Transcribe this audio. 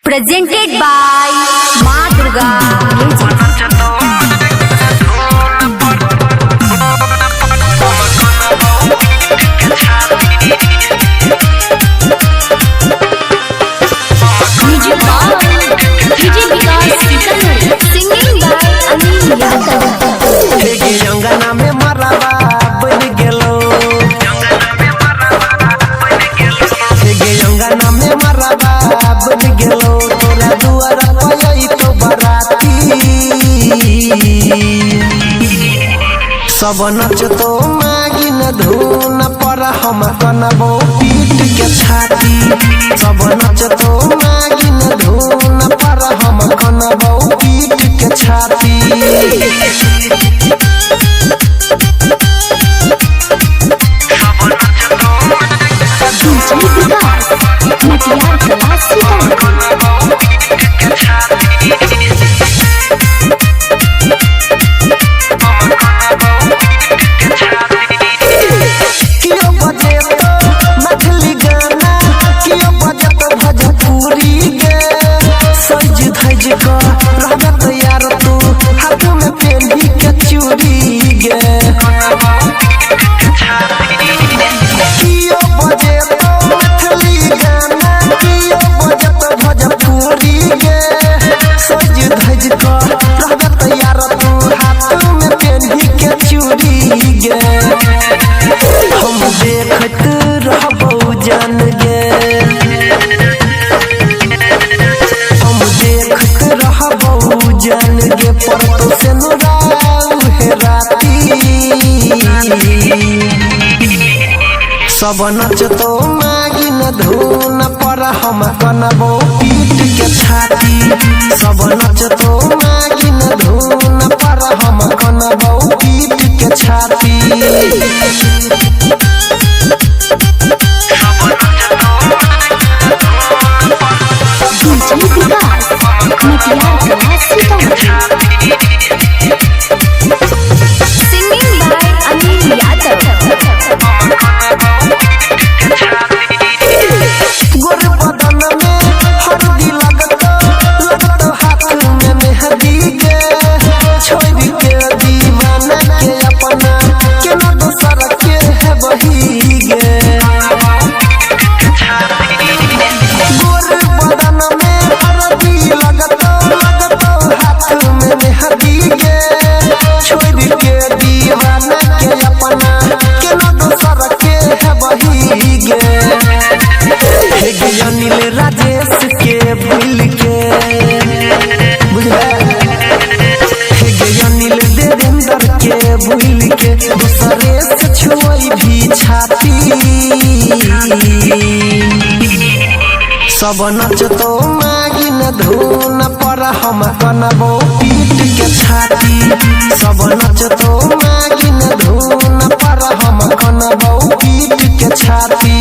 Presented by Ma Durga Music. Singing by Anil Yadav. अंगना में मरवा बन गेलो अंगना में मरवा बन गेलो तोरा दुआर पई तो बराती सब नचतो मागिन धुन पर हम कनबो पीट के छाती सब नचतो मागिन धुन पर हम कनबो पीट के छाती हम देखत रहबो जान गे हम देखत रहबो जान गे पर तो से नुराउ हे राती सब नचतो मागिन धुन पर हम कनबो पीट के छाती सब नचतो मागिन धुन पर हम कनबो पीट के छाती Singing by Anil Yadav. गोर बदन में हल्दी लगतो हाथ में मेहंदी के छोरी के दीवाना के अपना के न दोसर के है बही गे गोर बदन में हल्दी लगतो हाथ में मेहंदी के छोरी के दीवाना के अपना के न दोसर के है बही गे अनिल राजेश के भूल के बुझला अनिल देवेंद्र के भूल के दूसरे से छुई भी छाती सब नचतो मागिन धुन पर हम कनबो पीट के छाती सब नचतो मागिन धुन पर हम कनबो पीट के छाती।